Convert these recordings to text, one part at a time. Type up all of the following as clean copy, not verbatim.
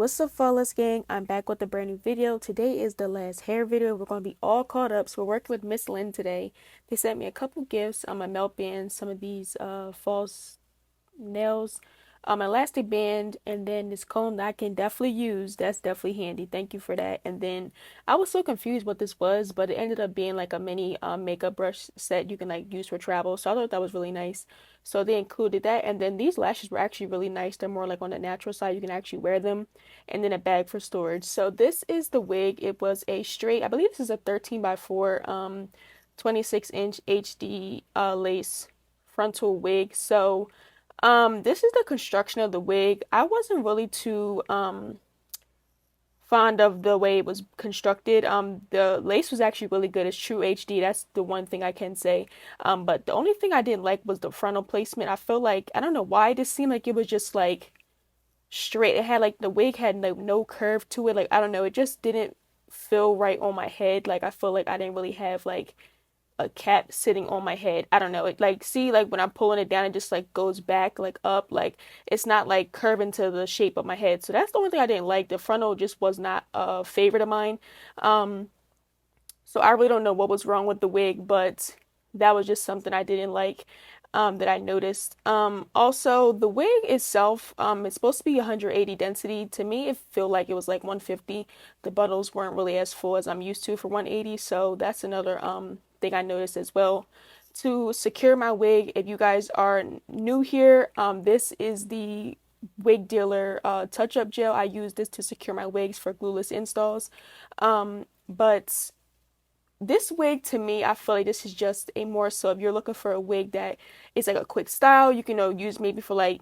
What's up, fellas gang? I'm back with a brand new video. Today is the last hair video. We're going to be all caught up. So we're working with Mslynn today. They sent me a couple gifts. A melt band, some of these false nails, an elastic band, and then this comb that I can definitely use. That's definitely handy. Thank you for that. And then I was so confused what this was, but it ended up being like a mini makeup brush set you can like use for travel. So I thought that was really nice. So they included that, and then these lashes were actually really nice. They're more like on the natural side. You can actually wear them, and then a bag for storage. So this is the wig. It was a straight, I believe this is a 13 by 4 26-inch HD lace frontal wig. So this is the construction of the wig. I wasn't really too fond of the way it was constructed. The lace was actually really good. It's true HD. That's the one thing I can say. But the only thing I didn't like was the frontal placement. I feel like, I don't know why, it just seemed like it was just like straight. It had like, the wig had like no curve to it. Like, I don't know, it just didn't feel right on my head. Like, I feel like I didn't really have like a cap sitting on my head. I don't know. It like, see, like when I'm pulling it down, it just like goes back, like up, like it's not like curving to the shape of my head. So that's the only thing I didn't like. The frontal just was not a favorite of mine. So I really don't know what was wrong with the wig, but that was just something I didn't like. That I noticed. Also the wig itself, it's supposed to be 180 density. To me, it felt like it was like 150. The bundles weren't really as full as I'm used to for 180. So that's another thing I noticed as well. To secure my wig, if you guys are new here, this is the wig dealer touch-up gel. I use this to secure my wigs for glueless installs. But this wig, to me, I feel like this is just a more so if you're looking for a wig that is like a quick style, you can use maybe for like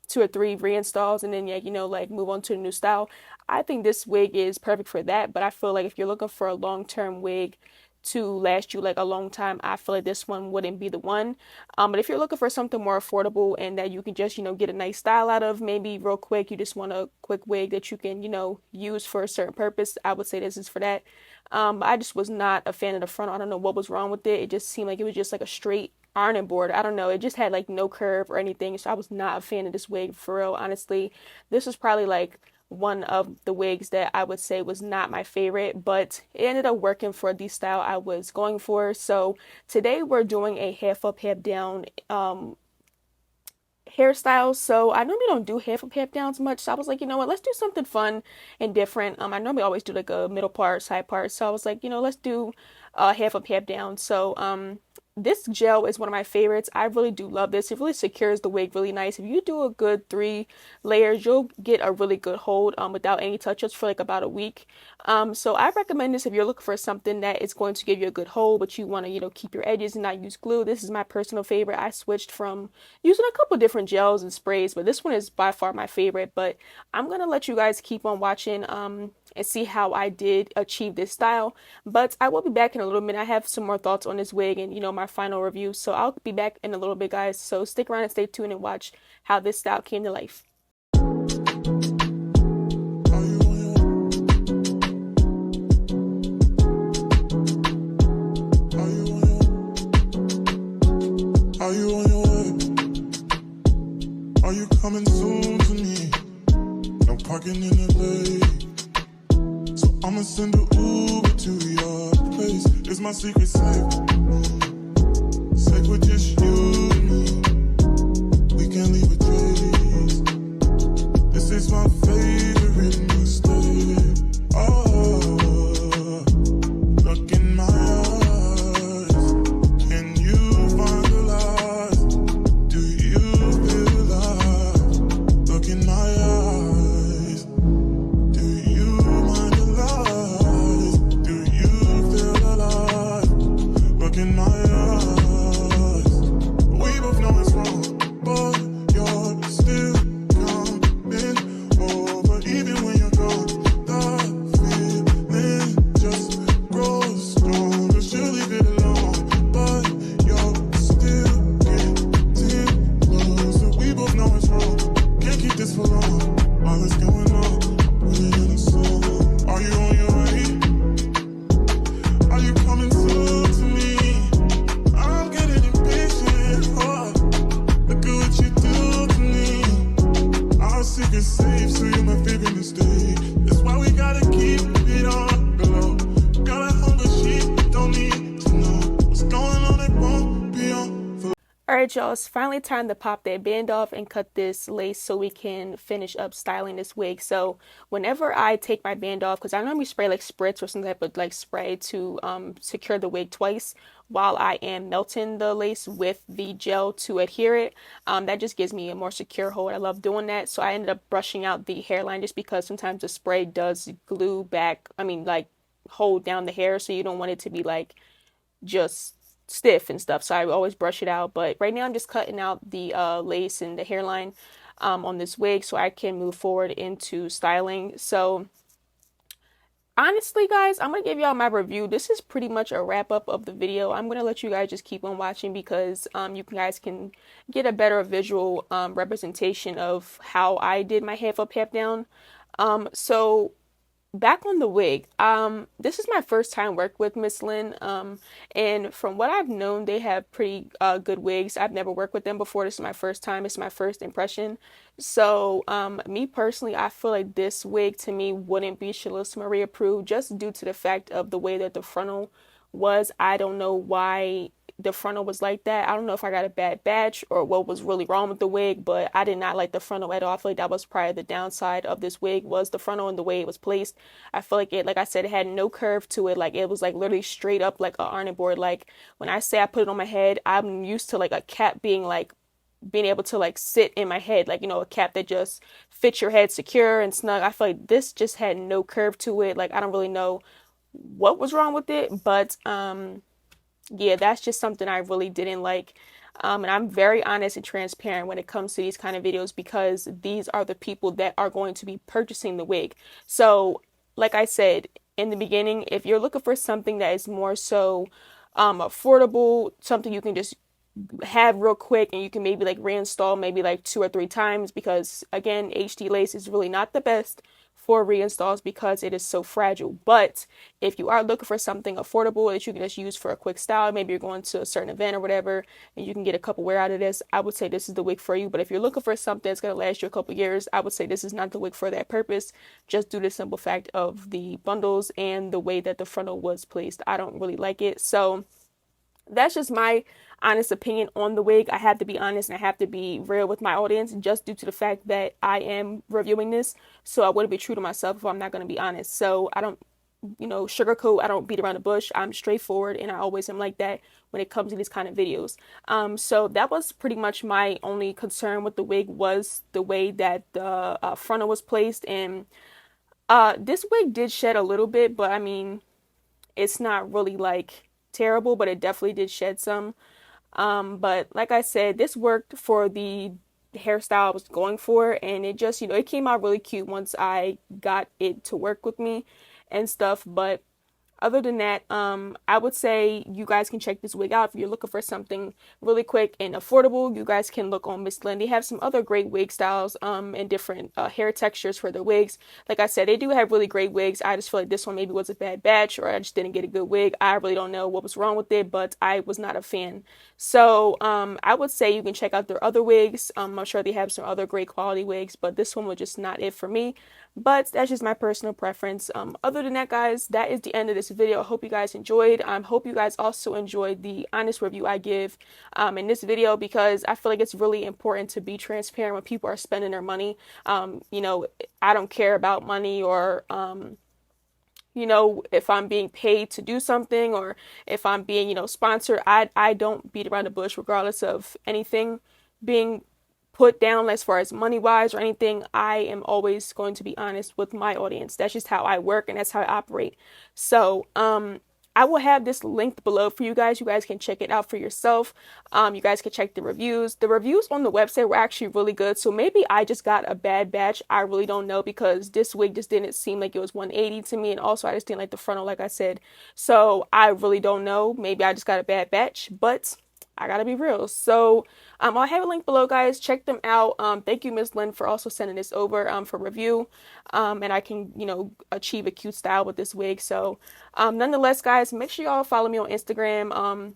2 or 3 reinstalls and then like move on to a new style. I think this wig is perfect for that. But I feel like if you're looking for a long-term wig to last you like a long time, I feel like this one wouldn't be the one. But if you're looking for something more affordable and that you can just get a nice style out of, maybe real quick, you just want a quick wig that you can use for a certain purpose, I would say this is for that. I just was not a fan of the front. I don't know what was wrong with it. It just seemed like it was just like a straight ironing board. I don't know, it just had like no curve or anything, so I was not a fan of this wig for real. Honestly, this was probably like one of the wigs that I would say was not my favorite, but it ended up working for the style I was going for. So today we're doing a half up, half down hairstyle. So I normally don't do half up, half downs much, so I was like, you know what, let's do something fun and different. I normally always do like a middle part, side part, so I was like, let's do half up, half down. So this gel is one of my favorites. I really do love this. It really secures the wig really nice. If you do a good 3 layers, you'll get a really good hold without any touch-ups for like about a week. So I recommend this if you're looking for something that is going to give you a good hold, but you want to keep your edges and not use glue. This is my personal favorite. I switched from using a couple different gels and sprays, but this one is by far my favorite. But I'm gonna let you guys keep on watching and see how I did achieve this style. But I will be back in a little minute. I have some more thoughts on this wig and my final review, so I'll be back in a little bit, guys. So stick around and stay tuned and watch how this style came to life. Are you on your way? Are you coming soon to me? No parking in LA, so I'ma send an Uber to your place. It's my secret safe, safe with just you and me. We can't leave a trace. This is my favorite mistake. Oh, look in my eyes. Can you find the lies? Do you feel alive? Look in my eyes. Do you mind the lies? Do you feel alive? Look in my eyes. We both know it's wrong, but you're still coming over Alright, y'all, it's finally time to pop that band off and cut this lace so we can finish up styling this wig. So whenever I take my band off, because I normally spray like spritz or some type of like spray to secure the wig twice while I am melting the lace with the gel to adhere it. That just gives me a more secure hold. I love doing that. So I ended up brushing out the hairline just because sometimes the spray does glue back, like hold down the hair, so you don't want it to be like just stiff and stuff. So I always brush it out. But right now I'm just cutting out the lace and the hairline on this wig so I can move forward into styling. So honestly, guys, I'm going to give y'all my review. This is pretty much a wrap up of the video. I'm going to let you guys just keep on watching because you guys can get a better visual representation of how I did my half up, half down. So back on the wig, this is my first time working with Mslynn, and from what I've known, they have pretty good wigs. I've never worked with them before. This is my first time. It's my first impression. So me personally, I feel like this wig to me wouldn't be Shalisha Marie approved just due to the fact of the way that the frontal was. I don't know why the frontal was like that. I don't know if I got a bad batch or what was really wrong with the wig, but I did not like the frontal at all. I feel like that was probably the downside of this wig was the frontal and the way it was placed. I feel like it, like I said, it had no curve to it. Like it was like literally straight up like a ironing board. Like when I say I put it on my head, I'm used to like a cap being able to like sit in my head, like, a cap that just fits your head secure and snug. I feel like this just had no curve to it. Like I don't really know what was wrong with it, but yeah, that's just something I really didn't like. And I'm very honest and transparent when it comes to these kind of videos because these are the people that are going to be purchasing the wig. So, like I said in the beginning, if you're looking for something that is more so affordable, something you can just have real quick and you can maybe like reinstall maybe like 2 or 3 times, because again, HD lace is really not the best for reinstalls because it is so fragile. But if you are looking for something affordable that you can just use for a quick style, maybe you're going to a certain event or whatever and you can get a couple wear out of this, I would say this is the wig for you. But if you're looking for something that's going to last you a couple years, I would say this is not the wig for that purpose, just due to the simple fact of the bundles and the way that the frontal was placed. I don't really like it. So that's just my honest opinion on the wig. I have to be honest and I have to be real with my audience just due to the fact that I am reviewing this. So I wouldn't be true to myself if I'm not going to be honest. So I don't, sugarcoat. I don't beat around the bush. I'm straightforward and I always am like that when it comes to these kind of videos. So that was pretty much my only concern with the wig, was the way that the frontal was placed. And this wig did shed a little bit, but it's not really like terrible, but it definitely did shed some. But like I said, this worked for the hairstyle I was going for, and it just, it came out really cute once I got it to work with me and stuff. But other than that, I would say you guys can check this wig out if you're looking for something really quick and affordable. You guys can look on Mslynn. They have some other great wig styles and different hair textures for their wigs. Like I said, they do have really great wigs. I just feel like this one maybe was a bad batch, or I just didn't get a good wig. I really don't know what was wrong with it, but I was not a fan. So I would say you can check out their other wigs. I'm sure they have some other great quality wigs, but this one was just not it for me. But that's just my personal preference. Other than that, guys, that is the end of this video. I hope you guys enjoyed. I hope you guys also enjoyed the honest review I give in this video, because I feel like it's really important to be transparent when people are spending their money. I don't care about money or if I'm being paid to do something or if I'm being, sponsored. I don't beat around the bush regardless of anything being put down as far as money wise or anything. I am always going to be honest with my audience. That's just how I work and that's how I operate. So I will have this linked below for you guys. You guys can check it out for yourself. You guys can check the reviews. The reviews on the website were actually really good. So maybe I just got a bad batch. I really don't know, because this wig just didn't seem like it was 180 to me. And also I just didn't like the frontal, like I said. So I really don't know. Maybe I just got a bad batch, but I gotta be real. So I'll have a link below, guys. Check them out. Thank you, Mslynn, for also sending this over for review. And I can, achieve a cute style with this wig. So nonetheless, guys, make sure y'all follow me on Instagram.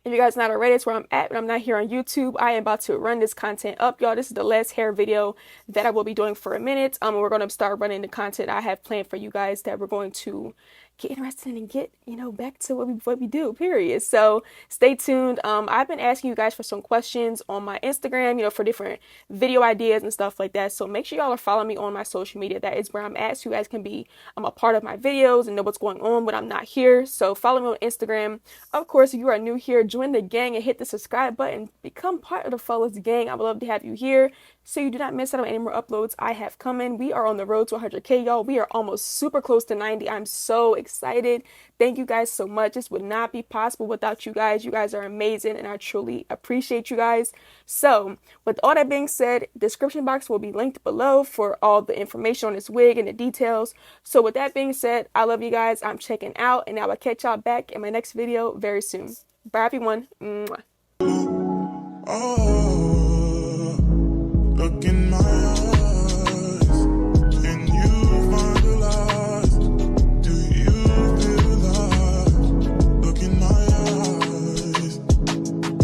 If you guys not already, it's where I'm at, but I'm not here on YouTube. I am about to run this content up, y'all. This is the last hair video that I will be doing for a minute. We're going to start running the content I have planned for you guys that we're going to get interested in and get, back to what we do, period. So stay tuned. I've been asking you guys for some questions on my Instagram, for different video ideas and stuff like that. So make sure y'all are following me on my social media. That is where I'm at, so you guys can be a part of my videos and know what's going on when I'm not here. So follow me on Instagram. Of course, if you are new here, join the gang and hit the subscribe button. Become part of the Flawless gang. I would love to have you here so you do not miss out on any more uploads I have coming. We are on the road to 100K, y'all. We are almost super close to 90. I'm so excited. Thank you guys so much. This would not be possible without you guys. You guys are amazing, and I truly appreciate you guys. So with all that being said, description box will be linked below for all the information on this wig and the details. So with that being said, I love you guys. I'm checking out, and I will catch y'all back in my next video very soon. Bye, everyone. Mwah. Oh, look in my eyes. Can you find the lies? Do you feel alive? Look in my eyes.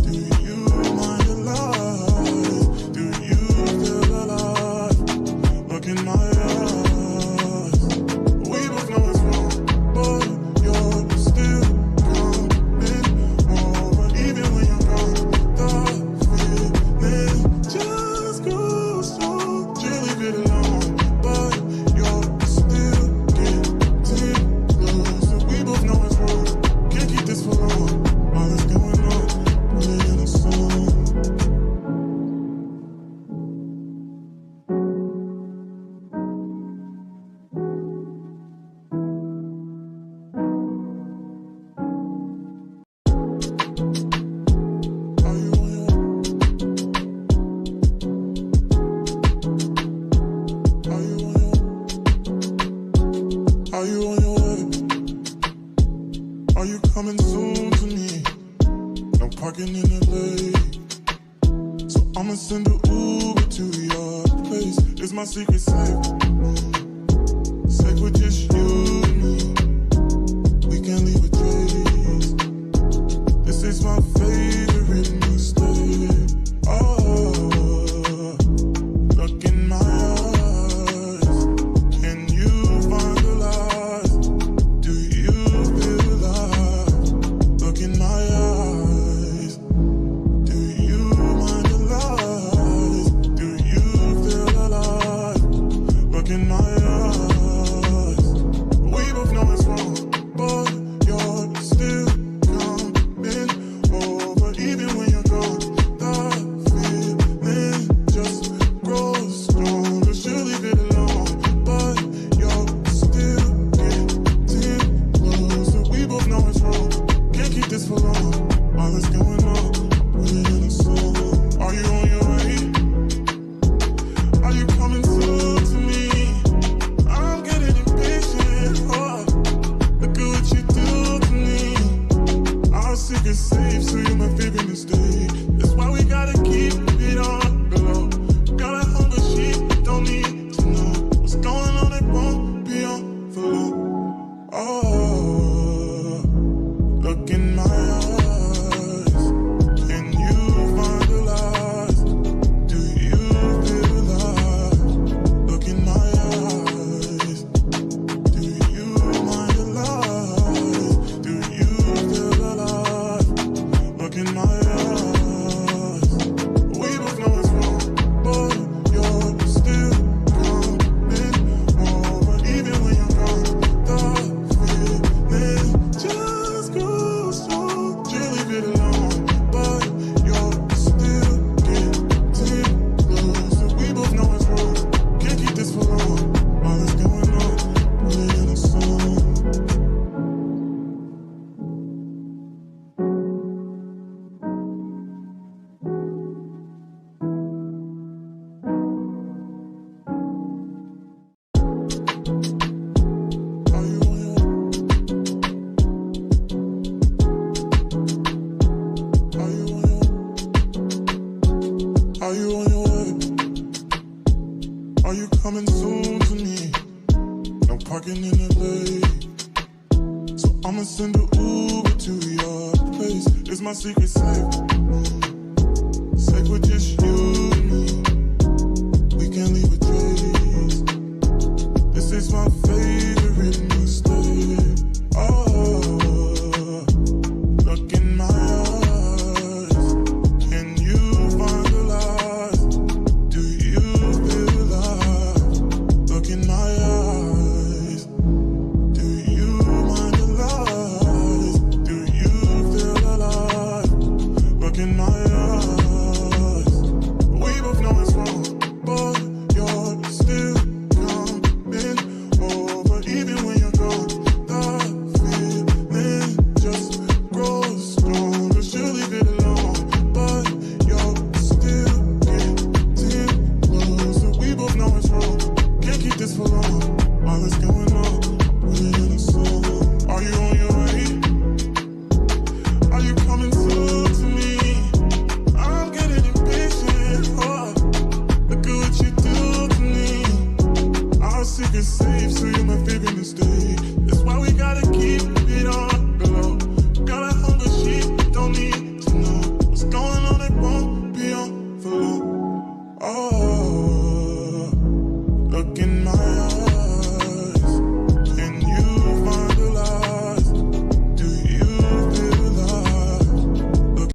Do you mind the lies? Do you feel alive? Look in my eyes. We both know it's wrong, but you're still coming over, even when you're gone. Just go slow, just leave it alone. But you're still getting close. We both know it's wrong. Can't keep this for long. All that's going on, put it in a song. Are you on your way? Are you coming soon to me? No parking in LA, so I'ma send an Uber to your place. It's my secret safe, safe with just you and me. We can't leave a trace. This is my favorite mistake. Oh, look in my eyes. Can you find the lies? Do you feel alive? Look in my eyes. Do you mind the lies? Do you feel alive? Look in my eyes. We both know it's wrong, but you're still coming over, even when you're gone. The feeling just grows stronger. She'll leave it alone, but you're still getting closer. We both know it's wrong. Can't keep this for long. All that's going on, put it in a song. Are you on your way? Are you coming soon to me? I'm getting impatient. Oh, look at what you do to me. Our secret safe, so you're my favorite mistake. That's why we gotta keep it on the low. Got a hunger she don't need to know. What's going on, it won't be on for long. Oh, look in my eyes. Can you find the lies? Do you feel alive? Look in my eyes. Do you mind the lies? Do you feel alive? Look in my eyes. We both know it's wrong, but you're still coming over, even when you're gone. The feeling just goes slow, just leave it alone. But you're still getting closer. We both know it's wrong. Can't keep this for long. All that's going on, put it in a song. Are you on your Are you on your way? Are you coming soon to me? No parking in LA, so I'ma send an Uber to your place. It's my secret safe, safe with just you